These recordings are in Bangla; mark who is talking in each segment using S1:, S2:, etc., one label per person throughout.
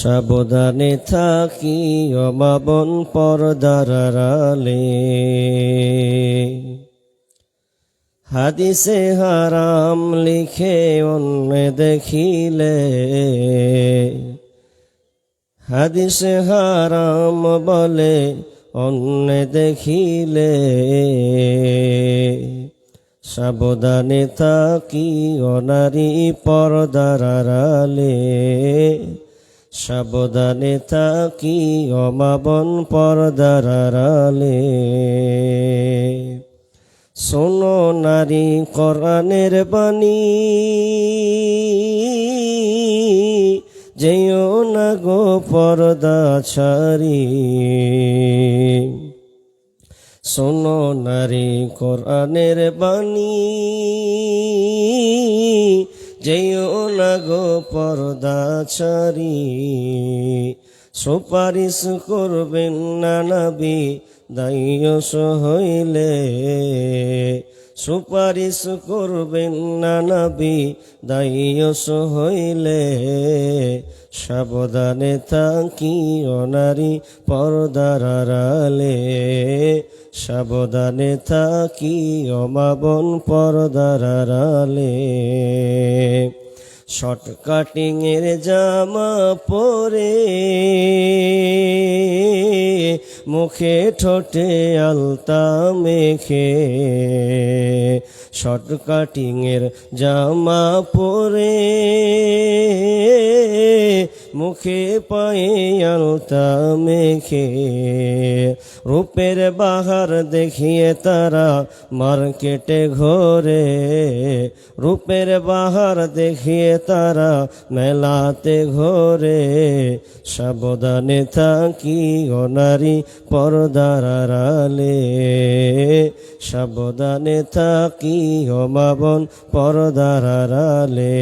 S1: সাবধানে থাকি ও মা বোন পর্দার আড়ালে। হাদিসে হারাম লিখে অন্য দেখিলে, হাদিসে হারাম বলে অন্য দেখিলে, সাবধানে থাকি ও নারী পর্দার আড়ালে। সাবধানে থাকি ও মা বোন পর্দার আড়ালে। শোনো নারী কোরআনের বাণী, যেও না গো পর্দা ছাড়ি। শোনো নারী কোরআনের বাণী, যেও না গো পর্দা ছাড়ি। সুপারিশ করবেন না নবী দায়স হইলে, সুপারিশ করবেন না নবী দায়স হইলে। সাবধানে থাকি ও নারী পর্দার আড়ালে। সাবধানে থাকি ও মা বোন পর্দার আড়ালে। শর্ট কাটিং এর জামা পরে, মুখে ঠোঁটে আলতা মেখে। শর্ট কাটিং এর জামা পরে, মুখে পায়ে আলতা মেখে। রূপের বাহার দেখিয়ে তারা মার্কেটে ঘোরে, রূপের বাহার দেখিয়ে তারা মেলাতে ঘোরে। সাবধানে থাকি ও নারী পর্দার আড়ালে। সাবধানে থাকি ও মা বোন পর্দার আড়ালে।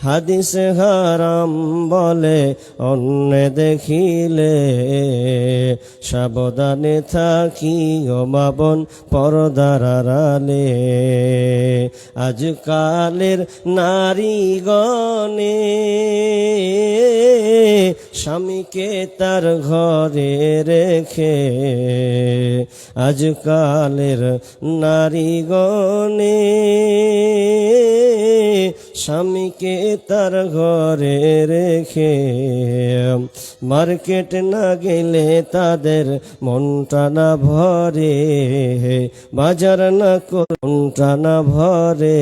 S1: হাদিসে হারাম বলে অন্য দেখিলে, সাবধানে থাকি ও মা বোন পর্দার আড়ালে। আজকালের নারীগণে স্বামীকে তার ঘরে রেখে, আজকালের নারীগণে স্বামীকে তার ঘরে রেখে। মার্কেট না গেলে তাদের মনটা না ভরে, বাজার না করে মনটা না ভরে।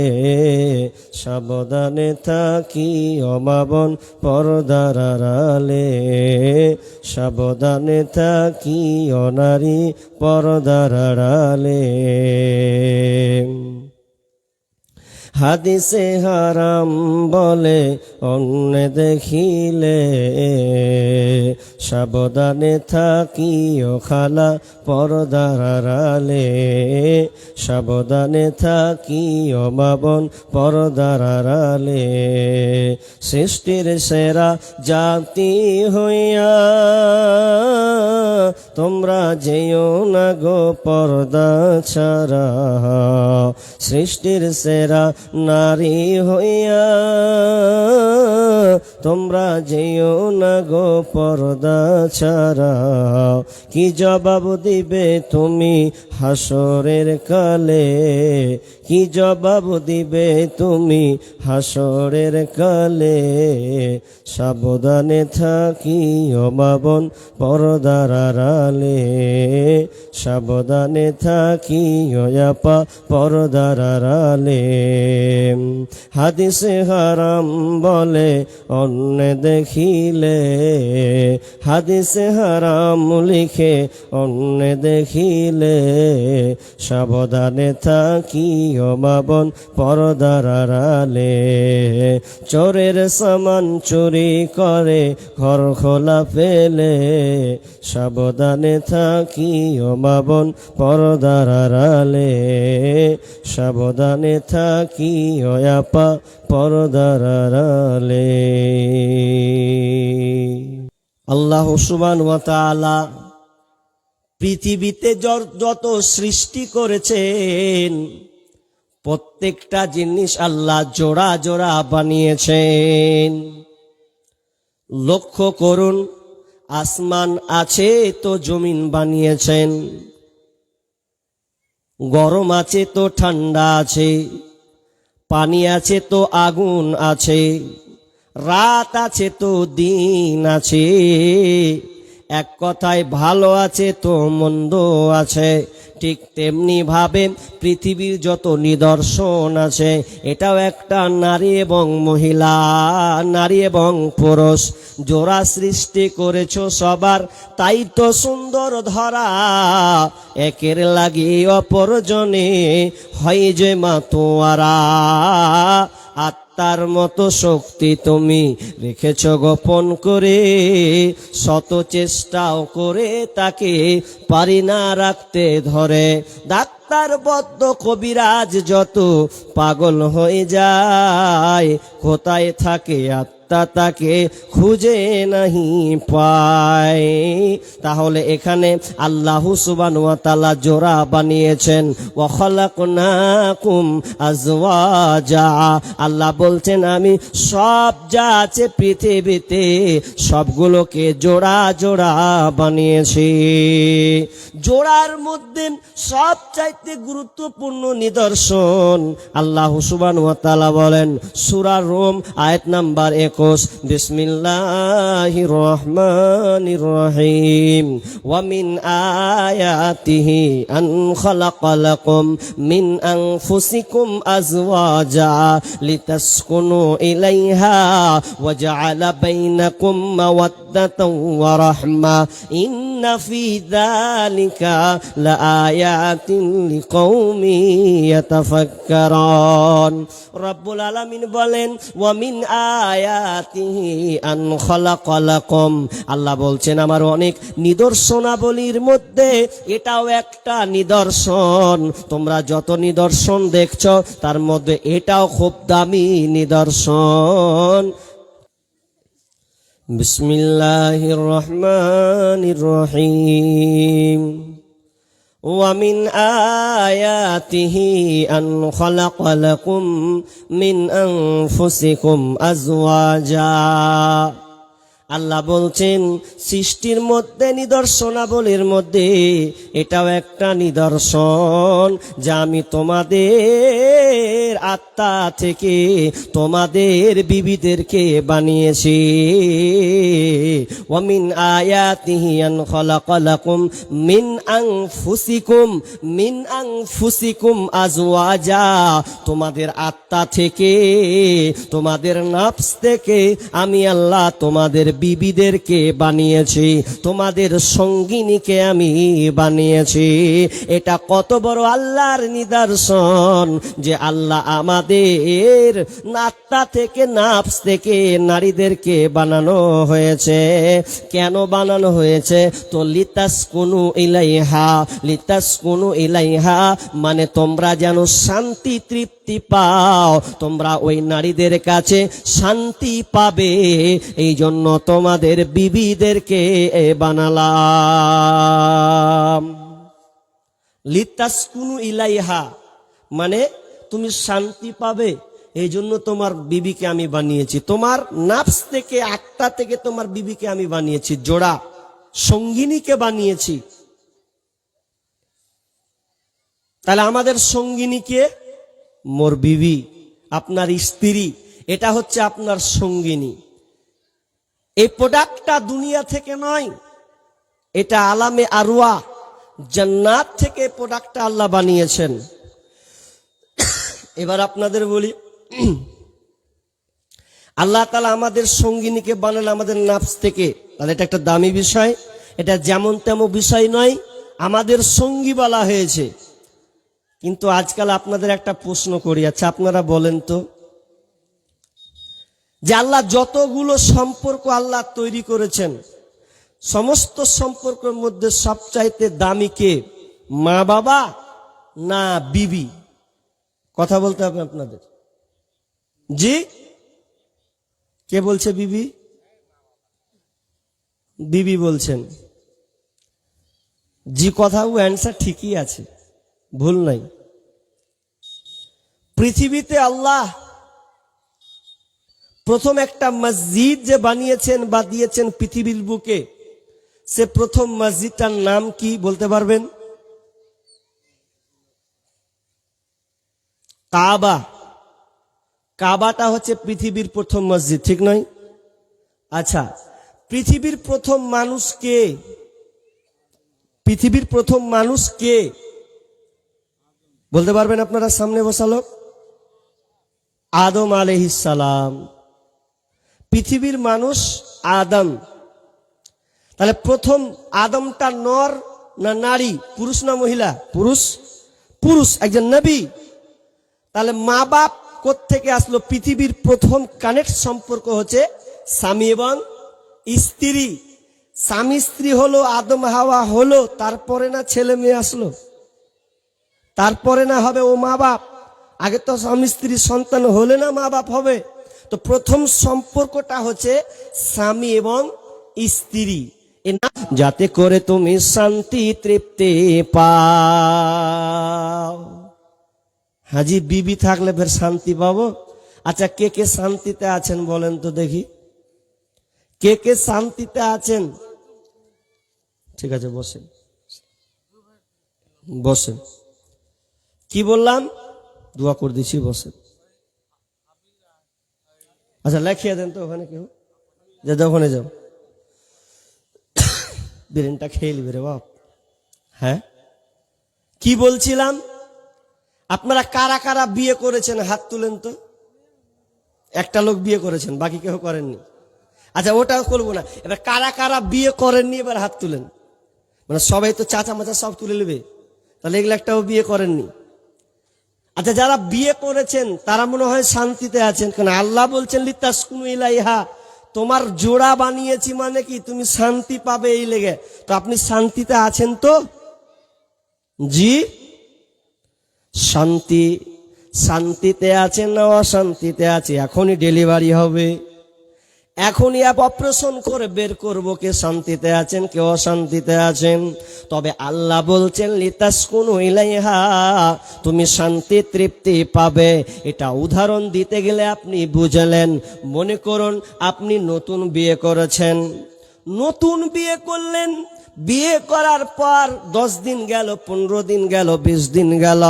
S1: সাবধানে থাকি ও মা বোন পর্দার আড়ালে। সাবধানে থাকি ও নারী পর্দার আড়ালে। হাদিসে হারাম বলে অন্য দেখিলে, সাবধানে থাকি ও খালা পর্দার আড়ালে। সাবধানে থাকি ও মা বোন পর্দার আড়ালে। সৃষ্টির সেরা জাতি হইয়া তোমরা যেও না গো পর্দা ছাড়া। সৃষ্টির সেরা নারী হইয়া তোমরা যেও না গো পর্দা ছাড়া। কি জবাব দিবে তুমি হাসরের কালে, কি জবাব দিবে তুমি হাসরের কালে। সাবধানে থাকি ও মা বোন পর্দার আড়ালে। সাবধানে থাকি ও আপা পর্দার আড়ালে। হাদিসে হারাম বলে অন্য দেখিলে, হাদিসে হারাম লিখে অন্য দেখিলে। সাবধানে থাকি ও মা বোন পর্দার আড়ালে। চোরের সামান চুরি করে ঘর খোলা পেলে। সাবধানে থাকি ও মা বোন পর্দার আড়ালে। সাবধানে থাকি ও আপা পর্দার আড়ালে। আল্লাহ সুবহানাহু ওয়া তাআলা পৃথিবীতে যত সৃষ্টি করেছেন প্রত্যেকটা জিনিস আল্লাহ জোড়া জোড়া বানিয়েছেন। লক্ষ্য করুন, আসমান আছে তো জমিন বানিয়েছেন, গরম আছে তো ঠান্ডা আছে, পানি আছে তো আগুন আছে, রাত আছে তো দিন আছে, এক কথায় ভালো আছে তো মন্দ আছে। ঠিক তেমনি ভাবে পৃথিবীর যত নিদর্শন আছে, এটাও একটা নারী এবং মহিলা, নারী এবং পুরুষ জোড়া সৃষ্টি করেছো সবার, তাই তো সুন্দর ধরা। একের লাগি অপরজনে হয় যে মাতোয়ারা। আত্মার মতো শক্তি তুমি রেখেছ গোপন করে, শত চেষ্টাও করে তাকে পারি না রাখতে ধরে। ডাক্তার বদ্ধ কবিরাজ যত পাগল হয়ে যায়, কোথায় থাকে আত্মা তাকে খুঁজে নাহি পায়। তাহলে এখানে আল্লাহ সুবহানাহু ওয়া তাআলা জোড়া বানিয়েছেন, ওয়া খালাকনাকুম আজওয়াজা। আল্লাহ বলছেন আমি সব যা আছে পৃথিবীতে সবগুলোকে জোড়া জোড়া বানিয়েছি। জোড়ার মধ্যে সবচাইতে গুরুত্বপূর্ণ নিদর্শন আল্লাহ সুবহানাহু ওয়া তাআলা বলেন সূরা রুম আয়াত নাম্বার 21, বিসমিল্লাহির রহমানির রহিম, ওয়া মিন আয়াতিহি আন খালাকা লাকুম মিন আনফুসিকুম আজওয়াজা লিতাসকুনু ইলাইহা ওয়া জাআলা বাইনাকুম মাওয়াদ্দাতাও ওয়া রাহমা ইন্না ফি যালিকা লাআয়াতিন লিকাউমিন ইয়াতাফাক্কারুন। রব্বুল আলামিন বলেন ওয়া মিন আয়াতিহি আন খালাকা লাকুম, আল্লাহ বলছেন আমার অনেক নিদর্শনাবলীর মধ্যে এটাও একটা নিদর্শন। তোমরা যত নিদর্শন দেখছো তার মধ্যে এটাও খুব দামি নিদর্শন। বিসমিল্লাহির রহমানির রহিম, ওয়া মিন আয়াতিহি আন খালাকা লাকুম মিন আনফুসিকুম আজওয়াজা। আল্লাহ বলছেন সৃষ্টির মধ্যে নিদর্শনাবলীর মধ্যে এটাও একটা নিদর্শন, যা আমি তোমাদের আত্মা থেকে তোমাদের বিবিদেরকে বানিয়েছি। ওয়া মিন আয়াতিহি আন খালাকা লাকুম মিন আনফুসিকুম আজওয়াজা, তোমাদের আত্মা থেকে তোমাদের নফস থেকে আমি আল্লাহ তোমাদের বিবিদেরকে বানিয়েছি, তোমাদের সঙ্গিনীকে আমি বানিয়েছি। এটা কত বড় আল্লাহর নিদর্শন যে আল্লাহ আমাদের আত্মা থেকে নফস থেকে নারীদেরকে বানানো হয়েছে। কেন বানানো হয়েছে? তো লিতাসকুনু ইলাইহা মানে তোমরা যেন শান্তি তৃপ্তি পাও, তোমরা ওই নারীদের কাছে শান্তি পাবে, এই জন্য তোমাদের বিবিদেরকে বানালাম। লিতাসকুনু ইলাইহা মানে তুমি শান্তি পাবে, এই জন্য তোমার বিবিকে আমি বানিয়েছি। তোমার নফস থেকে আত্মা থেকে তোমার বিবিকে আমি বানিয়েছি, জোড়া সঙ্গিনীকে বানিয়েছি। তাহলে আমাদের সঙ্গিনীকে মোর বিবি, আপনার স্ত্রী, এটা হচ্ছে আপনার সঙ্গিনী। এই প্রোডাক্টটা দুনিয়া থেকে নয়, এটা আলামে আরওয়া জান্নাত থেকে প্রোডাক্টটা আল্লাহ বানিয়েছেন। এবার আপনাদের বলি, আল্লাহ তাআলা আমাদের সঙ্গিনীকে বানান আমাদের নফস থেকে, তাহলে এটা একটা দামি বিষয়, এটা যেমন তেমন বিষয় নয়, আমাদের সঙ্গী বলা হয়েছে। কিন্তু আজকাল আপনাদের একটা প্রশ্ন করি, আচ্ছা আপনারা বলেন তো, যে আল্লাহ যতগুলো সম্পর্ক আল্লাহ তৈরি করেছেন, সমস্ত সম্পর্কের মধ্যে সবচাইতে দামি কে? মা বাবা না বিবি? কথা বলতে হবে আপনাদের। জি, কে বলছে বিবি? বিবি বলছেন। জি, কথা ও অ্যান্সার ঠিকই আছে, ভুল নাই। পৃথিবীতে আল্লাহ প্রথম একটা মসজিদ যে বানিয়েছেন বা দিয়েছেন পৃথিবীর বুকে, সে প্রথম মসজিদটার নাম কি বলতে পারবেন? কাবা। কাবাটা হচ্ছে পৃথিবীর প্রথম মসজিদ, ঠিক নয়? আচ্ছা, পৃথিবীর প্রথম মানুষ কে? পৃথিবীর প্রথম মানুষ কে বলতে পারবেন আপনারা? সামনে বসালো আদম আলাইহিস সালাম। পৃথিবীর মানুষ আদম। তাহলে প্রথম আদমটা নর না নারী, পুরুষ না মহিলা? পুরুষ। পুরুষ, একজন নবী। তাহলে মা বাপ কোত্থেকে আসলো? পৃথিবীর প্রথম কানেক্ট সম্পর্ক হচ্ছে স্বামী এবং স্ত্রী। স্বামী স্ত্রী হলো, আদম হাওয়া হলো, তারপরে না ছেলে মেয়ে আসলো, তারপরে না হবে ও মা বাপ। আগে তো স্বামী স্ত্রী সন্তান হলে না মা বাপ হবে। তো প্রথম সম্পর্কটা হচ্ছে স্বামী এবং স্ত্রী, যাতে করে তুমি শান্তি তৃপ্তি পাও। হাজি বিবি থাকলে ফের শান্তি পাবো? আচ্ছা, কে কে শান্তিতে আছেন বলেন তো দেখি, কে কে শান্তিতে আছেন? ঠিক আছে, বসেন বসেন। কি বললাম? দোয়া করে দিচ্ছি, বসেন। আচ্ছা, লেখিয়ে দেন তো ওখানে কেউ, যে ওখানে যাও, বিরিয়ানিটা খেয়ে নিবে রে বাপ। হ্যাঁ, কি বলছিলাম? আপনারা কারা কারা বিয়ে করেছেন হাত তুলেন তো। একটা লোক বিয়ে করেছেন, বাকি কেউ করেননি। আচ্ছা, ওটাও করবো না। এবার কারা কারা বিয়ে করেননি এবার হাত তুলেন। মানে সবাই তো চাচা মাচা সব তুলে নেবে, তাহলে এগুলো একটাও বিয়ে করেননি। আচ্ছা, যারা বিয়ে করেছেন তারা মনে হয় শান্তিতে আছেন, কারণ আল্লাহ বলছেন লিতাসকুনু ইলাইহা, তোমার জোড়া বানিয়েছি মানে কি তুমি শান্তি পাবে এই লেগে। তো আপনি শান্তিতে আছেন তো? জি, শান্তি। শান্তিতে আছেন না অশান্তিতে আছে? এখনই ডেলিভারি হবে, এখনই অপারেশন করে বের করবো কে শান্তিতে আছেন কে অশান্তিতে আছেন। তবে আল্লাহ বলছেন লিতাসকুনু ইলাইহা, তুমি শান্তি তৃপ্তি পাবে। এটা উদাহরণ দিতে গেলে আপনি বুঝলেন। মনে করুন আপনি নতুন বিয়ে করেছেন, নতুন বিয়ে করলেন, বিয়ে করার পর 10 দিন গেল, 15 দিন গেল, 20 দিন গেল,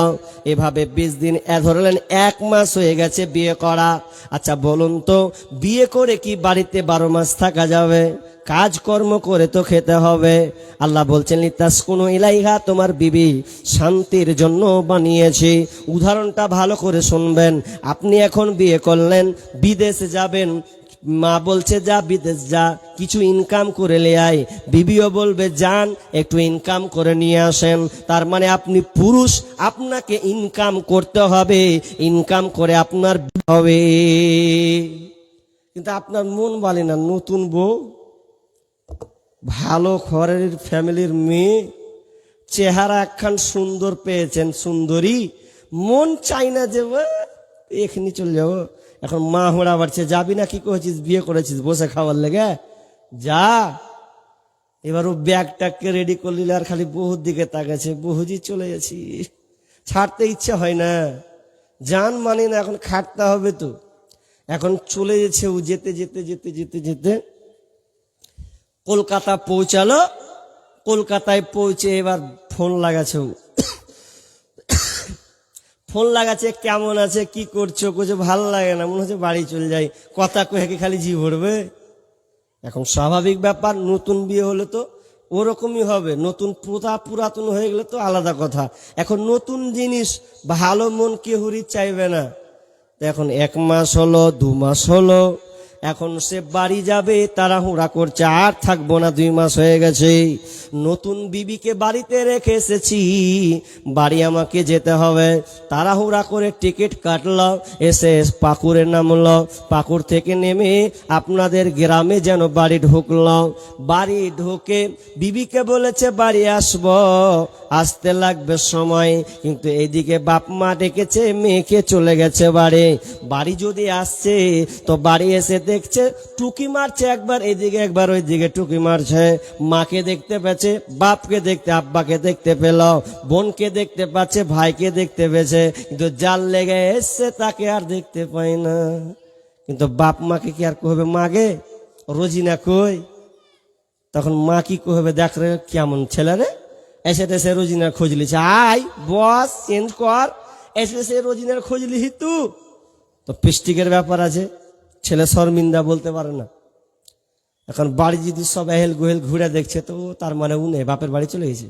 S1: এভাবে 20 দিন ধরলেন 1 মাস হয়ে গেছে বিয়ে করা। আচ্ছা বলুন তো, বিয়ে করে কি বাড়িতে 12 মাস থাকা যাবে? কাজকর্ম করে তো খেতে হবে। আল্লাহ বলছেন লিতাসকুনু ইলাইহা, তোমার বিবি শান্তির জন্য বানিয়েছি। উদাহরণটা ভালো করে শুনবেন। আপনি এখন বিয়ে করলেন, বিদেশে যাবেন, মা বলছে যা বিদেশ যা, কিছু ইনকাম করে নিয়ে আয়। বিবিও বলবে যান একটু ইনকাম করে নিয়ে আসেন। তার মানে আপনি পুরুষ, আপনাকে ইনকাম করতে হবে, ইনকাম করে আপনার হবে। কিন্তু আপনার মন বলে না, নতুন বউ, ভালো ঘরের ফ্যামিলির মেয়ে, চেহারা একখান সুন্দর পেয়েছেন, সুন্দরী, মন চাই না যে এখানে চলে যাবো। এখন মা হোড়া বাড়ছে, যাবি না? কি করেছিস? বিয়ে করেছিস বসে খাওয়ার লেগে, যা। এবার ও ব্যাগটাকে রেডি করলি আর খালি বহুর দিকে তাকাচ্ছে, বহুজি চলে যাচ্ছি, ছাড়তে ইচ্ছা হয় না, জান মানে না, এখন খাটতে হবে তো। এখন চলে যাচ্ছে ও, যেতে যেতে যেতে যেতে যেতে কলকাতা পৌঁছালো। কলকাতায় পৌঁছে এবার ফোন লাগাচ্ছে ও, ফোন লাগাচ্ছে, কেমন আছে কি করছো? কোছে ভালো লাগে না, মনে হচ্ছে বাড়ি চলে যাই। কথা কয়ে খালি জি ভরবে। এখন স্বাভাবিক ব্যাপার, নতুন বিয়ে হলে তো ওরকমই হবে, নতুন পুরাতন হয়ে গেলে তো আলাদা কথা। এখন নতুন জিনিস, ভালো মন কেহুরি চাইবে না। এখন 1 মাস হলো, 2 মাস হলো, এখন সে বাড়ি যাবে, তাড়াহুড়া করছে, আর থাকবো না, 2 মাস হয়ে গেছে। নতুন বিবিকে বাড়িতে রেখে এসেছি, বাড়ি আমাকে যেতে হবে। তাড়াহুড়া করে টিকিট কাটলো, এসে পাকুড়ে নামলো, পাকুড় থেকে নেমে আপনাদের গ্রামে যেন বাড়ি ঢুকলো। বাড়ি ঢুকে বিবিকে বলেছে বাড়ি আসবো, আসতে লাগবে সময়, কিন্তু এইদিকে বাপ মা ডেকেছে, মেয়েকে চলে গেছে বাড়ি। বাড়ি যদি আসছে তো বাড়ি এসে দেখছে টুকি মারছে, একবার এইদিকে একবার ওইদিকে টুকি মারছে। মাকে দেখতে পেয়েছে, বাপকে দেখতে, আব্বাকে দেখতে পেল, বোনকে দেখতে পাচ্ছে, ভাইকে দেখতে পেয়েছে, কিন্তু যার লেগে এসছে তাকে আর দেখতে পায় না। কিন্তু বাপ মাকে কি আর কহবে মাগে রোজিনা কই, তখন মা কি কহবে দেখ রে কেমন ছেলে রে, এসে তেসে রোজিনার খোঁজ লিছে, আয় বস চেঞ্জ কর, এসে সে রোজিনার খোঁজ লিহি তো পিস্টিকের ব্যাপার আছে, ছেলে শর্মিন্দা বলতে পারে না। এখন বাড়ি যদি সব এহেল গোহেল ঘুরে দেখছে তো তার মানে উনে বাপের বাড়ি চলে গেছে।